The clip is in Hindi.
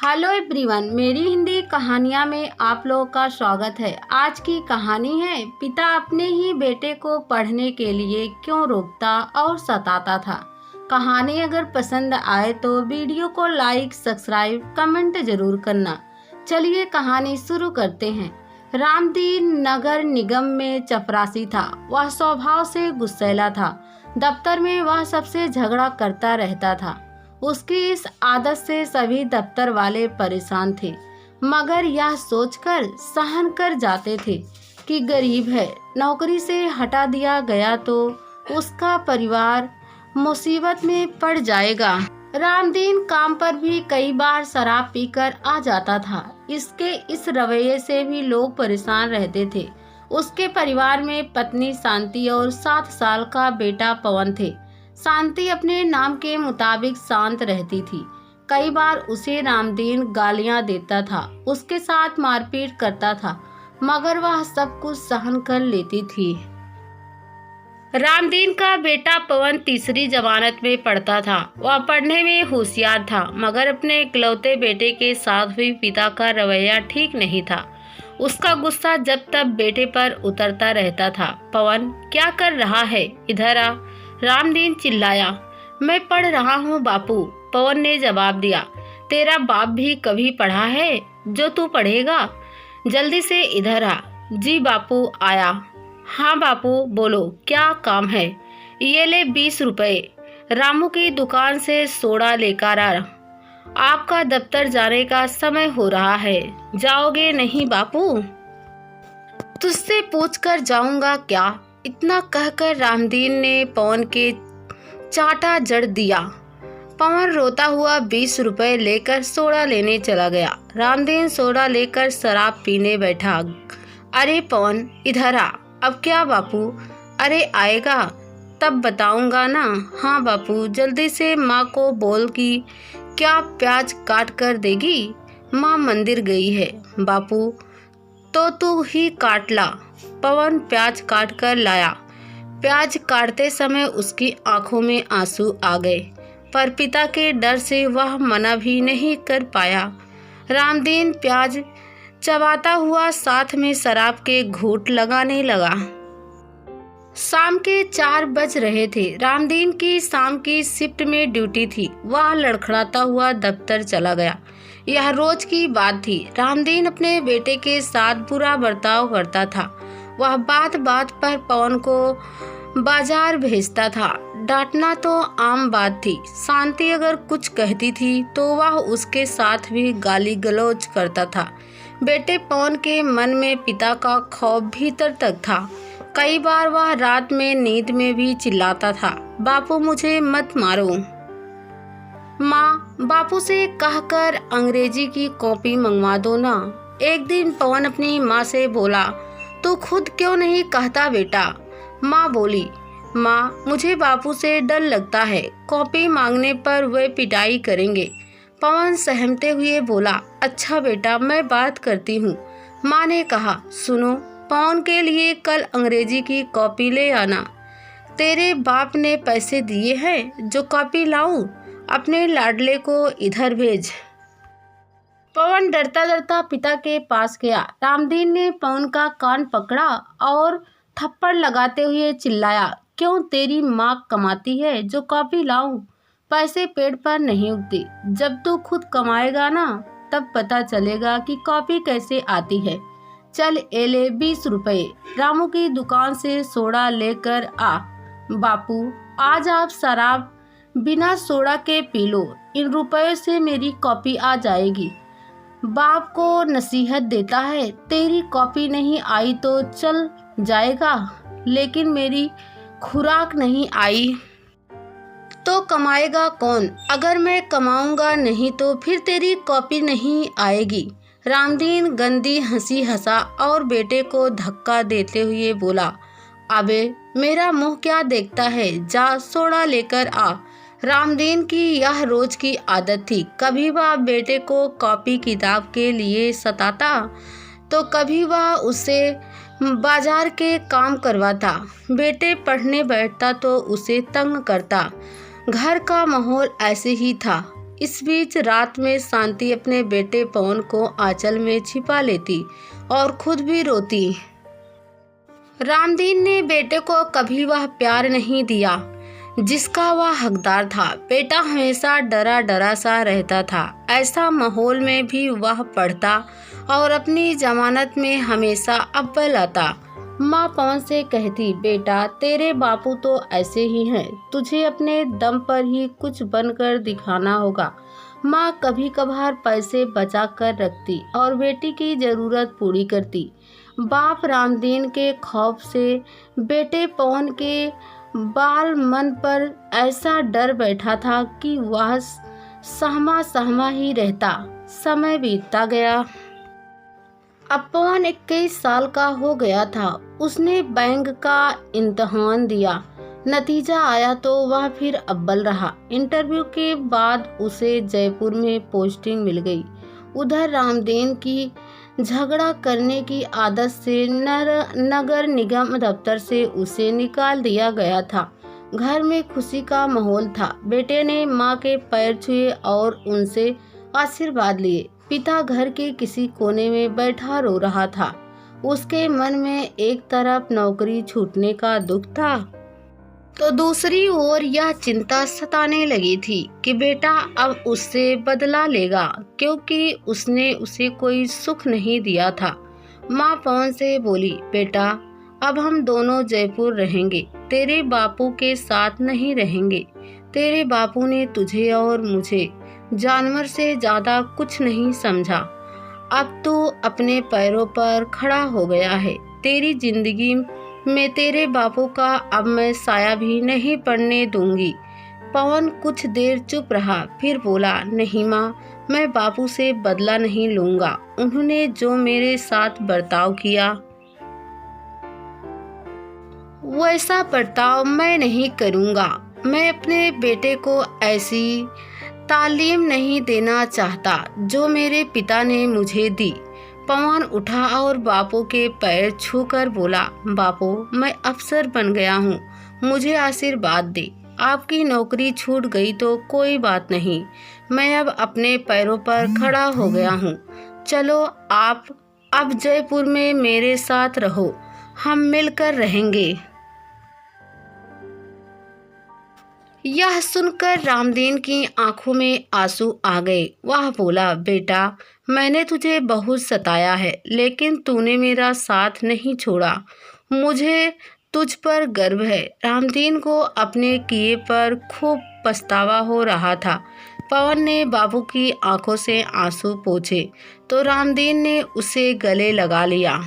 हेलो एवरीवन, मेरी हिंदी कहानियाँ में आप लोगों का स्वागत है। आज की कहानी है पिता अपने ही बेटे को पढ़ने के लिए क्यों रोकता और सताता था। कहानी अगर पसंद आए तो वीडियो को लाइक, सब्सक्राइब, कमेंट जरूर करना। चलिए कहानी शुरू करते हैं। रामदीन नगर निगम में चपरासी था। वह स्वभाव से गुस्सैला था। दफ्तर में वह सबसे झगड़ा करता रहता था। उसकी इस आदत से सभी दफ्तर वाले परेशान थे, मगर यह सोचकर सहन कर जाते थे कि गरीब है, नौकरी से हटा दिया गया तो उसका परिवार मुसीबत में पड़ जाएगा। रामदीन काम पर भी कई बार शराब पीकर आ जाता था। इसके इस रवैये से भी लोग परेशान रहते थे। उसके परिवार में पत्नी शांति और 7 साल का बेटा पवन थे। शांति अपने नाम के मुताबिक शांत रहती थी। कई बार उसे रामदीन गालियां देता था, उसके साथ मारपीट करता था, मगर वह सब कुछ सहन कर लेती थी। रामदीन का बेटा पवन तीसरी जमानत में पढ़ता था। वह पढ़ने में होशियार था, मगर अपने इकलौते बेटे के साथ भी पिता का रवैया ठीक नहीं था। उसका गुस्सा जब तब बेटे पर उतरता रहता था। पवन, क्या कर रहा है? इधर आ, रामदीन चिल्लाया। मैं पढ़ रहा हूँ बापू, पवन ने जवाब दिया। तेरा बाप भी कभी पढ़ा है जो तू पढ़ेगा? जल्दी से इधर आ। जी बापू, आया। हाँ बापू, बोलो क्या काम है? ये ले 20 रुपए, रामू की दुकान से सोडा लेकर आ। आपका दफ्तर जाने का समय हो रहा है, जाओगे नहीं बापू? तुझसे पूछकर जाऊंगा क्या? इतना कहकर रामदीन ने पवन के चाटा जड़ दिया। पवन रोता हुआ 20 रुपए लेकर सोडा लेने चला गया। रामदीन सोडा लेकर शराब पीने बैठा। अरे पवन, इधर आ। अब क्या बापू? अरे आएगा तब बताऊंगा ना। हाँ बापू, जल्दी से माँ को बोल कि क्या प्याज काट कर देगी? माँ मंदिर गई है। बापू, तो तू ही काट ला। पवन प्याज काट कर लाया। प्याज काटते समय उसकी आंखों में आंसू आ गए, पर पिता के डर से वह मना भी नहीं कर पाया। रामदीन प्याज चबाता हुआ साथ में शराब के घूंट लगाने लगा। शाम के 4 बज रहे थे। रामदीन की शाम की शिफ्ट में ड्यूटी थी। वह लड़खड़ाता हुआ दफ्तर चला गया। यह रोज की बात थी। रामदीन अपने बेटे के साथ बुरा बर्ताव करता था। वह बात बात पर पवन को बाजार भेजता था। डांटना तो आम बात थी। शांति अगर कुछ कहती थी तो वह उसके साथ भी गाली गलौज करता था। बेटे पवन के मन में पिता का खौफ भीतर तक था। कई बार वह रात में नींद में भी चिल्लाता था, बापू मुझे मत मारो। माँ, बापू से कहकर अंग्रेजी की कॉपी मंगवा दो ना। एक दिन पवन अपनी माँ से बोला, तू खुद क्यों नहीं कहता बेटा? माँ बोली, माँ मुझे बापू से डर लगता है, कॉपी मांगने पर वे पिटाई करेंगे। पवन सहमते हुए बोला, अच्छा बेटा, मैं बात करती हूँ। माँ ने कहा, सुनो, पवन के लिए कल अंग्रेजी की कॉपी ले आना। तेरे बाप ने पैसे दिए हैं जो कॉपी लाऊं? अपने लाडले को इधर भेज। पवन डरता डरता पिता के पास गया। रामदीन ने पवन का कान पकड़ा और थप्पड़ लगाते हुए चिल्लाया, क्यों तेरी माँ कमाती है जो कॉपी लाऊं? पैसे पेड़ पर नहीं उगते। जब तू खुद कमाएगा ना, तब पता चलेगा कि कॉपी कैसे आती है। चल ए ले 20 रुपए, रामू की दुकान से सोडा लेकर आ। बापू, आज आप शराब बिना सोडा के पी लो, इन रुपयों से मेरी कॉपी आ जाएगी। बाप को नसीहत देता है, तेरी कॉपी नहीं आई तो चल जाएगा, लेकिन मेरी खुराक नहीं आई तो कमाएगा कौन? अगर मैं कमाऊंगा नहीं तो फिर तेरी कॉपी नहीं आएगी। रामदीन गंदी हंसी हंसा और बेटे को धक्का देते हुए बोला, अबे मेरा मुंह क्या देखता है, जा सोडा लेकर आ। रामदीन की यह रोज की आदत थी। कभी वह बेटे को कॉपी किताब के लिए सताता तो कभी वह उससे बाजार के काम करवाता। बेटे पढ़ने बैठता तो उसे तंग करता। घर का माहौल ऐसे ही था। इस बीच रात में शांति अपने बेटे पवन को आंचल में छिपा लेती और खुद भी रोती। रामदीन ने बेटे को कभी वह प्यार नहीं दिया जिसका वह हकदार था। बेटा हमेशा डरा डरा सा रहता था। ऐसा माहौल में भी वह पढ़ता और अपनी जमानत में हमेशा अव्वल आता। माँ पवन से कहती, बेटा तेरे बापू तो ऐसे ही हैं, तुझे अपने दम पर ही कुछ बनकर दिखाना होगा। माँ कभी कभार पैसे बचा कर रखती और बेटी की ज़रूरत पूरी करती। बाप रामदीन के खौफ से बेटे पवन के बाल मन पर ऐसा डर बैठा था कि वह सहमा सहमा ही रहता। समय बीतता गया। अब पवन 21 साल का हो गया था। उसने बैंक का इम्तिहान दिया। नतीजा आया तो वह फिर अव्वल रहा। इंटरव्यू के बाद उसे जयपुर में पोस्टिंग मिल गई। उधर रामदीन की झगड़ा करने की आदत से नगर निगम दफ्तर से उसे निकाल दिया गया था। घर में खुशी का माहौल था। बेटे ने माँ के पैर छुए और उनसे आशीर्वाद लिए। पिता घर के किसी कोने में बैठा रो रहा था। उसके मन में एक तरफ नौकरी छूटने का दुख था तो दूसरी ओर यह चिंता सताने लगी थी कि बेटा अब उससे बदला लेगा, क्योंकि उसने उसे कोई सुख नहीं दिया था। माँ पवन से बोली, बेटा अब हम दोनों जयपुर रहेंगे, तेरे बापू के साथ नहीं रहेंगे। तेरे बापू ने तुझे और मुझे जानवर से ज्यादा कुछ नहीं समझा। अब तू अपने पैरों पर खड़ा हो गया है। तेरी जिंदगी में तेरे बापू का अब मैं साया भी नहीं पड़ने दूंगी। पवन कुछ देर चुप रहा, फिर बोला, नहीं माँ, मैं बापू से बदला नहीं लूंगा। उन्होंने जो मेरे साथ बर्ताव किया वैसा बर्ताव मैं नहीं करूंगा। मैं अपने बेटे को ऐसी तालीम नहीं देना चाहता जो मेरे पिता ने मुझे दी। पवन उठा और बापू के पैर छूकर बोला, बापू मैं अफसर बन गया हूँ, मुझे आशीर्वाद दे। आपकी नौकरी छूट गई तो कोई बात नहीं, मैं अब अपने पैरों पर खड़ा हो गया हूँ। चलो आप अब जयपुर में मेरे साथ रहो, हम मिलकर रहेंगे। यह सुनकर रामदीन की आंखों में आंसू आ गए। वह बोला, बेटा मैंने तुझे बहुत सताया है, लेकिन तूने मेरा साथ नहीं छोड़ा। मुझे तुझ पर गर्व है। रामदीन को अपने किए पर खूब पछतावा हो रहा था। पवन ने बाबू की आंखों से आंसू पोंछे तो रामदीन ने उसे गले लगा लिया।